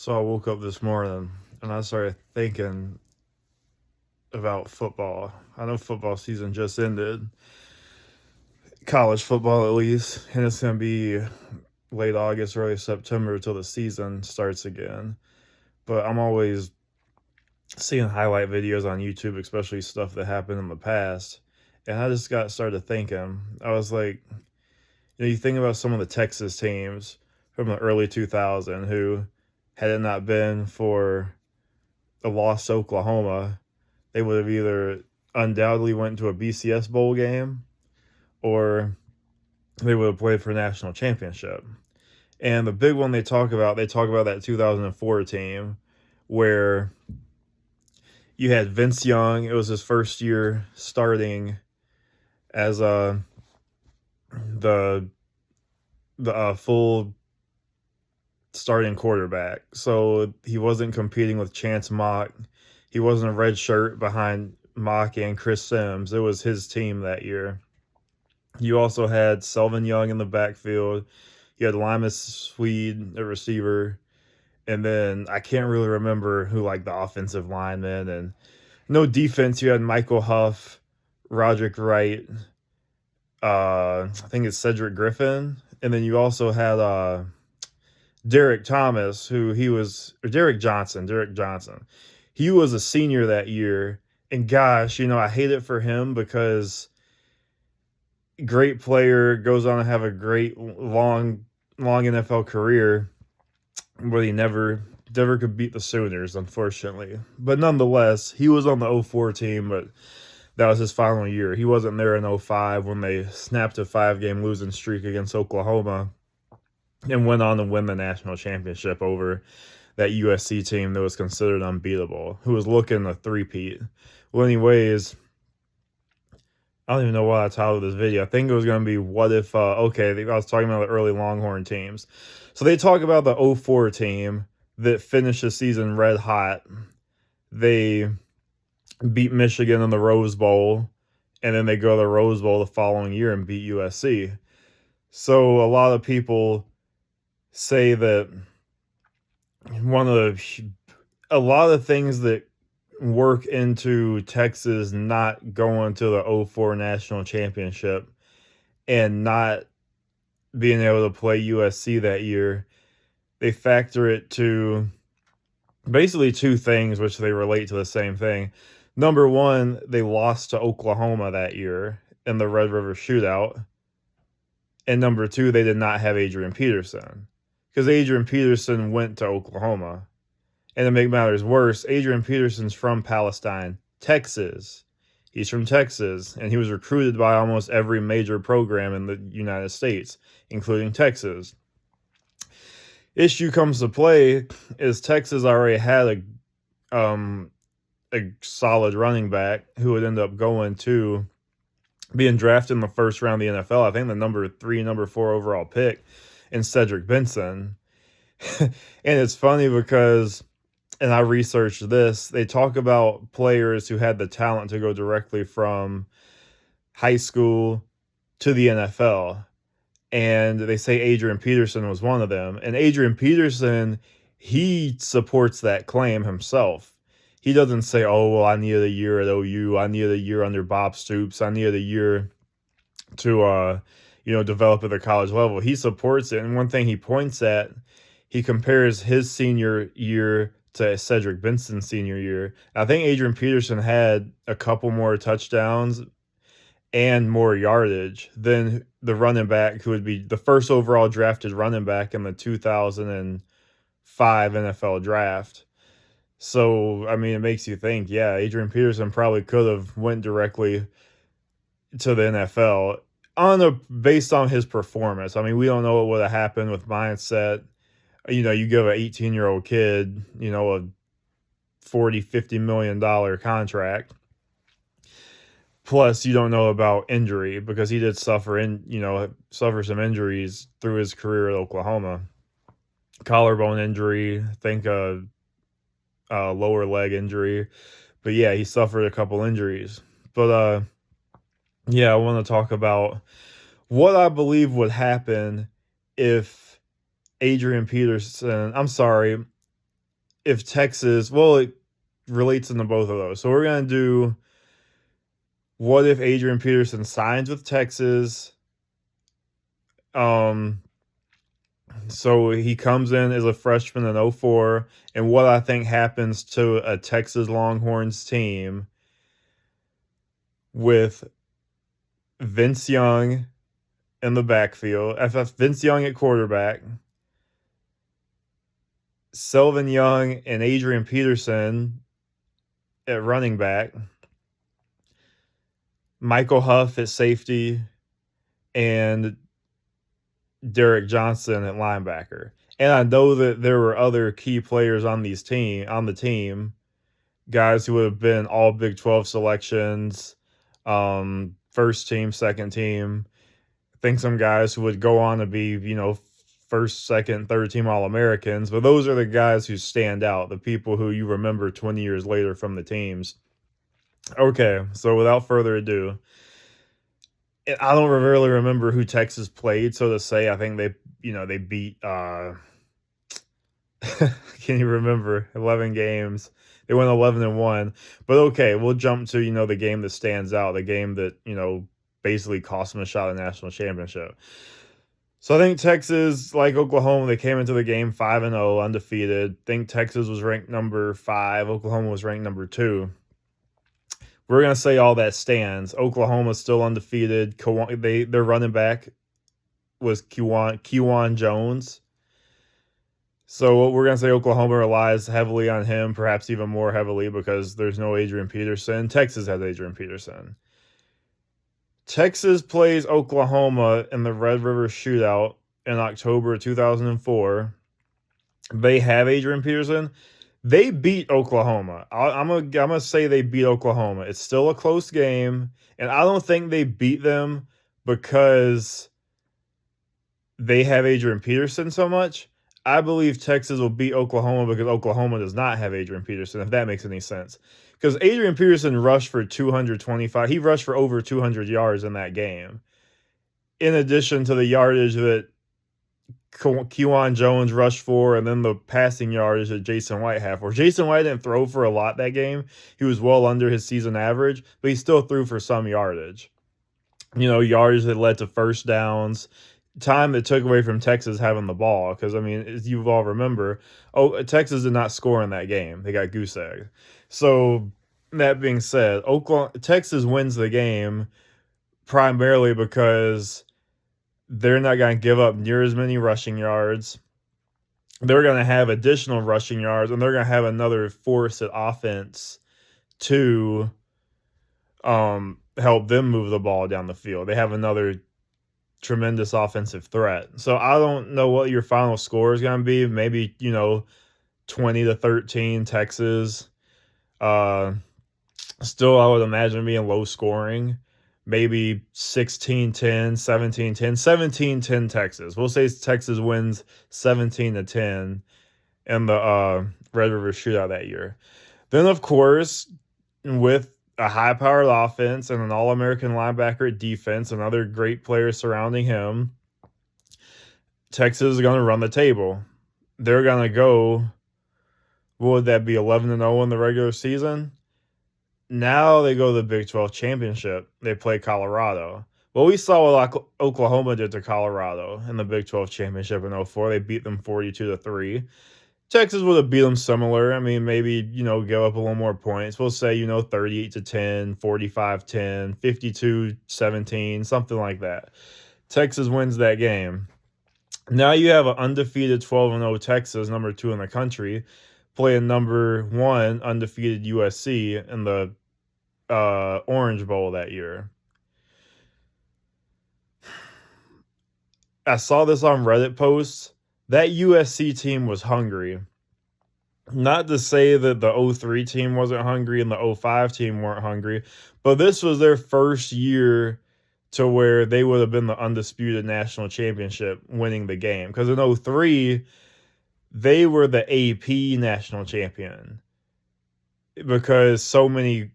So I woke up this morning and I started thinking about football. I know football season just ended, college football at least, and it's going to be late August, early September till the season starts again. But I'm always seeing highlight videos on YouTube, especially stuff that happened in the past. And I just got started thinking. I was like, you think about some of the Texas teams from the early 2000s who, had it not been for a loss to Oklahoma, they would have either undoubtedly went to a BCS bowl game or they would have played for a national championship. And the big one they talk about that 2004 team where you had Vince Young. It was his first year starting as the full starting quarterback. So he wasn't competing with Chance Mock. He wasn't a red shirt behind Mock and Chris Sims. It was his team that year. You also had Selvin Young in the backfield. You had Limas Swede, a receiver. And then I can't really remember who like the offensive linemen, and no defense. You had Michael Huff, Roderick Wright, I think it's Cedric Griffin. And then you also had Derrick Thomas, or Derrick Johnson. He was a senior that year. And gosh, I hate it for him because great player, goes on to have a great long NFL career, but he never could beat the Sooners, unfortunately. But nonetheless, he was on the '04 team, but that was his final year. He wasn't there in '05 when they snapped a 5-game losing streak against Oklahoma and went on to win the national championship over that USC team that was considered unbeatable, who was looking to three-peat. Well, anyways, I don't even know what I titled this video. I think it was going to be what if, I was talking about the early Longhorn teams. So they talk about the '04 team that finished the season red hot. They beat Michigan in the Rose Bowl, and then they go to the Rose Bowl the following year and beat USC. So a lot of people say that a lot of things that work into Texas not going to the '04 national championship and not being able to play USC that year, they factor it to basically two things which they relate to the same thing. Number one, they lost to Oklahoma that year in the Red River Shootout. And number two, they did not have Adrian Peterson, because Adrian Peterson went to Oklahoma. And to make matters worse, Adrian Peterson's from Palestine, Texas. He's from Texas, and he was recruited by almost every major program in the United States, including Texas. Issue comes to play is Texas already had a solid running back who would end up going to being drafted in the first round of the NFL. I think the number 3, number 4 overall pick in Cedric Benson. And it's funny because, and I researched this, they talk about players who had the talent to go directly from high school to the NFL. And they say Adrian Peterson was one of them. And Adrian Peterson, he supports that claim himself. He doesn't say, oh, well, I needed a year at OU. I needed a year under Bob Stoops. I needed a year to, develop at the college level. He supports it. And one thing he points at, he compares his senior year to Cedric Benson's senior year. I think Adrian Peterson had a couple more touchdowns and more yardage than the running back who would be the first overall drafted running back in the 2005 NFL draft. So, I mean, it makes you think, yeah, Adrian Peterson probably could have went directly to the NFL based on his performance. I mean, we don't know what would have happened with mindset. You give an 18-year-old kid, a $40-50 million contract. Plus, you don't know about injury because he did suffer some injuries through his career at Oklahoma. Collarbone injury, I think a lower leg injury. But yeah, he suffered a couple injuries. But I want to talk about what I believe would happen if Adrian Peterson, if Texas, well, it relates into both of those. So we're going to do what if Adrian Peterson signs with Texas? So he comes in as a freshman in 04, and what I think happens to a Texas Longhorns team with Vince Young in the backfield, Vince Young at quarterback, Selvin Young and Adrian Peterson at running back, Michael Huff at safety, and Derrick Johnson at linebacker. And I know that there were other key players on the team, guys who would have been all Big 12 selections, first team, second team. I think some guys who would go on to be, first, second, third team All-Americans. But those are the guys who stand out, the people who you remember 20 years later from the teams. Okay, so without further ado, I don't really remember who Texas played, so to say. I think they beat I can't even remember, 11 games. They went 11-1. But okay, we'll jump to, the game that stands out, the game that, basically cost them a shot at the national championship. So I think Texas, like Oklahoma, they came into the game 5-0, undefeated. I think Texas was ranked number 5. Oklahoma was ranked number 2. We're going to say all that stands. Oklahoma's still undefeated. Their running back was Kewan Jones. So we're going to say Oklahoma relies heavily on him, perhaps even more heavily because there's no Adrian Peterson. Texas has Adrian Peterson. Texas plays Oklahoma in the Red River Shootout in October 2004. They have Adrian Peterson. They beat Oklahoma. I'm gonna say they beat Oklahoma. It's still a close game, and I don't think they beat them because they have Adrian Peterson so much. I believe Texas will beat Oklahoma because Oklahoma does not have Adrian Peterson, if that makes any sense. Because Adrian Peterson rushed for 225. He rushed for over 200 yards in that game. In addition to the yardage that Kewan Jones rushed for, and then the passing yardage that Jason White had for. Jason White didn't throw for a lot that game. He was well under his season average, but he still threw for some yardage. Yardage that led to first downs, time that took away from Texas having the ball. Because, as you all remember, Texas did not score in that game. They got goose egg. So, that being said, Texas wins the game primarily because they're not going to give up near as many rushing yards. They're going to have additional rushing yards, and they're going to have another force at offense to help them move the ball down the field. They have another tremendous offensive threat. So I don't know what your final score is going to be. Maybe, 20-13 Texas. Still, I would imagine being low scoring. Maybe 16-10, 17-10, 17-10 Texas. We'll say Texas wins 17-10 in the Red River Shootout that year. Then, of course, with a high-powered offense and an All-American linebacker at defense and other great players surrounding him, Texas is going to run the table. They're going to go, what would that be, 11-0 in the regular season? Now they go to the Big 12 championship. They play Colorado. Well, we saw what Oklahoma did to Colorado in the Big 12 championship in 04. They beat them 42-3. Texas would have beat them similar. Maybe, give up a little more points. We'll say, 38-10, 45-10, 52-17, something like that. Texas wins that game. Now you have an undefeated 12-0 Texas, number 2 in the country, playing number 1 undefeated USC in the Orange Bowl that year. I saw this on Reddit posts. That USC team was hungry. Not to say that the 03 team wasn't hungry and the 05 team weren't hungry, but this was their first year to where they would have been the undisputed national championship winning the game. Because in 03, they were the AP national champion because so many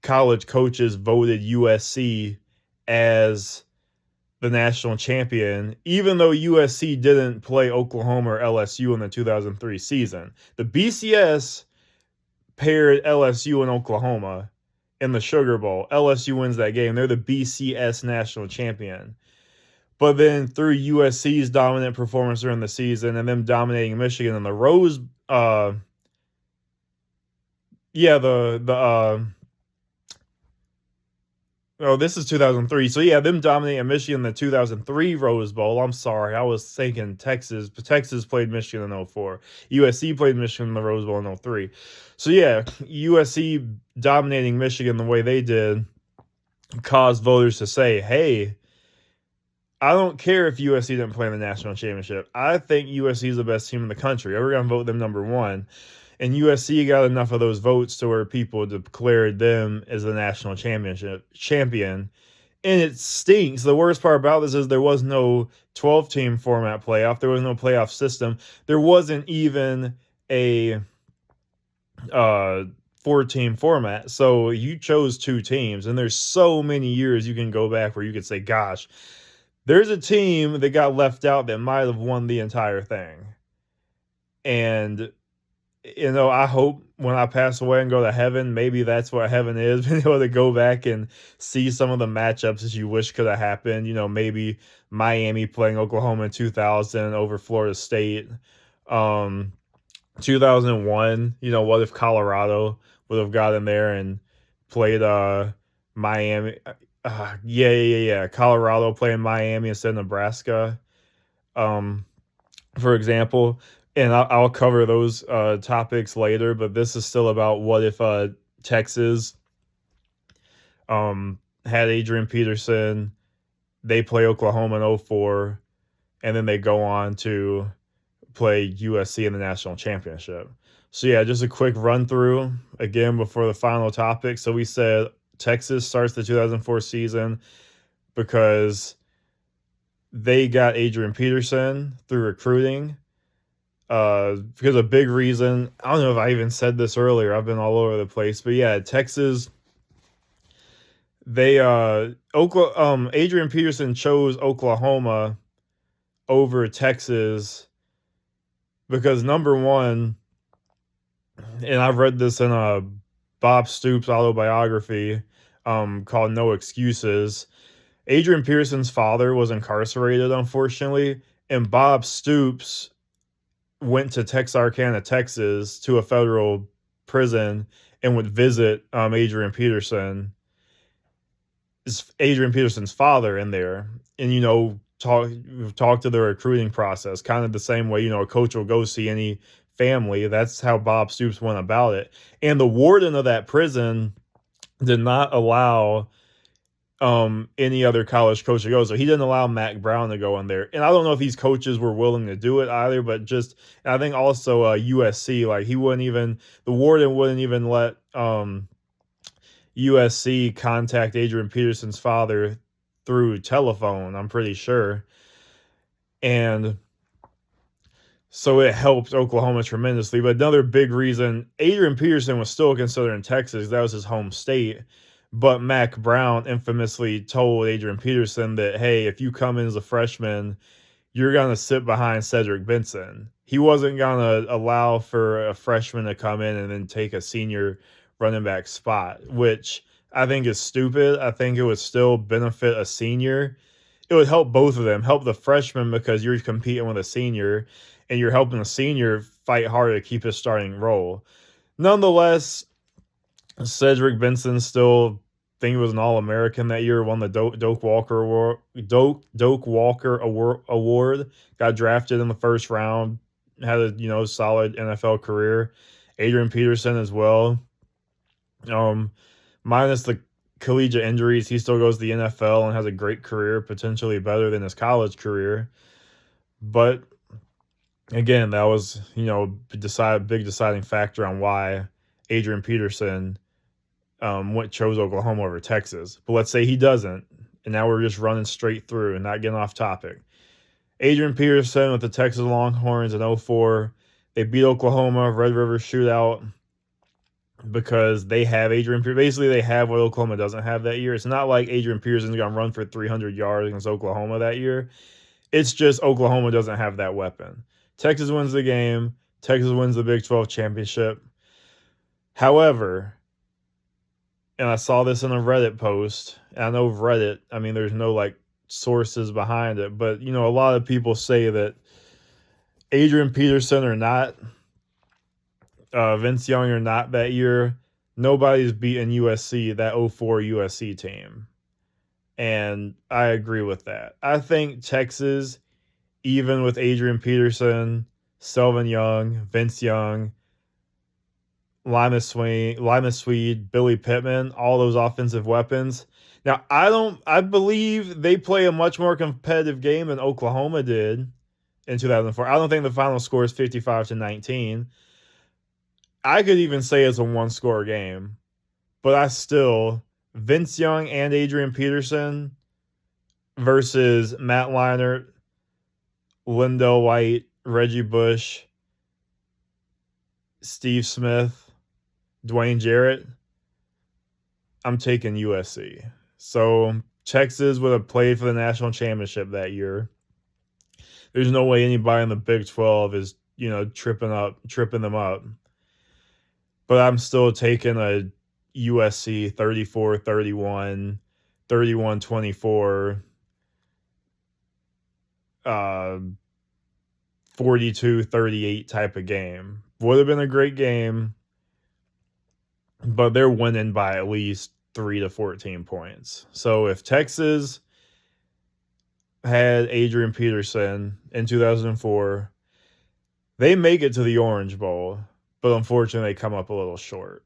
college coaches voted USC as the national champion, even though USC didn't play Oklahoma or LSU in the 2003 season. The BCS paired LSU and Oklahoma in the Sugar Bowl. LSU wins that game. They're the BCS national champion. But then through USC's dominant performance during the season and them dominating Michigan in the Rose, this is 2003. So yeah, them dominating Michigan in the 2003 Rose Bowl. I'm sorry, I was thinking Texas, but Texas played Michigan in 2004. USC played Michigan in the Rose Bowl in 2003. So yeah, USC dominating Michigan the way they did caused voters to say, hey, I don't care if USC didn't play in the national championship. I think USC is the best team in the country. We're going to vote them number one. And USC got enough of those votes to where people declared them as the national champion. And it stinks. The worst part about this is there was no 12-team format playoff. There was no playoff system. There wasn't even a 4-team format. So you chose 2 teams. And there's so many years you can go back where you could say, gosh, there's a team that got left out that might have won the entire thing. And I hope when I pass away and go to heaven, maybe that's what heaven is, being able to go back and see some of the matchups that you wish could have happened. Maybe Miami playing Oklahoma in 2000 over Florida State. 2001, what if Colorado would have gotten there and played Miami? Colorado playing Miami instead of Nebraska, for example. And I'll cover those topics later, but this is still about what if Texas had Adrian Peterson, they play Oklahoma in 2004, and then they go on to play USC in the national championship. So yeah, just a quick run through again before the final topic. So we said Texas starts the 2004 season because they got Adrian Peterson through recruiting. Because a big reason, I don't know if I even said this earlier, I've been all over the place, but yeah, Texas, Adrian Peterson chose Oklahoma over Texas because number one, and I've read this in a Bob Stoops autobiography called No Excuses. Adrian Peterson's father was incarcerated, unfortunately, and Bob Stoops went to Texarkana, Texas, to a federal prison and would visit Adrian Peterson's father in there, and talk to the recruiting process, kind of the same way a coach will go see any family. That's how Bob Stoops went about it. And the warden of that prison did not allow any other college coach to go. So he didn't allow Mack Brown to go in there. And I don't know if these coaches were willing to do it either, but I think also USC, the warden wouldn't even let USC contact Adrian Peterson's father through telephone, I'm pretty sure. And so it helped Oklahoma tremendously. But another big reason, Adrian Peterson was still considered in Texas. That was his home state. But Mack Brown infamously told Adrian Peterson that, hey, if you come in as a freshman, you're going to sit behind Cedric Benson. He wasn't going to allow for a freshman to come in and then take a senior running back spot, which I think is stupid. I think it would still benefit a senior. It would help both of them, help the freshman because you're competing with a senior, and you're helping the senior fight harder to keep his starting role. Nonetheless, Cedric Benson still, I think he was an All-American that year, won the Doak Walker Award, got drafted in the first round, had a solid NFL career. Adrian Peterson as well. Minus the collegiate injuries, he still goes to the NFL and has a great career, potentially better than his college career. But again, that was big deciding factor on why Adrian Peterson chose Oklahoma over Texas. But let's say he doesn't, and now we're just running straight through and not getting off topic. Adrian Peterson with the Texas Longhorns in 2004. They beat Oklahoma, Red River Shootout. because they have Adrian Peterson. Basically, they have what Oklahoma doesn't have that year. It's not like Adrian Peterson's going to run for 300 yards against Oklahoma that year. It's just Oklahoma doesn't have that weapon. Texas wins the game. Texas wins the Big 12 championship. However, and I saw this in a Reddit post, and I know Reddit, I mean, there's no like sources behind it, but a lot of people say that Adrian Peterson or not, Vince Young or not that year, nobody's beaten USC, that 04 USC team. And I agree with that. I think Texas, even with Adrian Peterson, Selvin Young, Vince Young, Lima Swede, Billy Pittman, all those offensive weapons. Now, I believe they play a much more competitive game than Oklahoma did in 2004. I don't think the final score is 55-19. I could even say it's a one-score game, but Vince Young and Adrian Peterson versus Matt Leinart, Lindell White, Reggie Bush, Steve Smith, Dwayne Jarrett, I'm taking USC. So Texas would have played for the national championship that year. There's no way anybody in the Big 12 is, tripping them up. But I'm still taking a USC 34-31, 31-24, 42-38 type of game. Would have been a great game, but they're winning by at least 3 to 14 points. So if Texas had Adrian Peterson in 2004, they make it to the Orange Bowl, but unfortunately they come up a little short.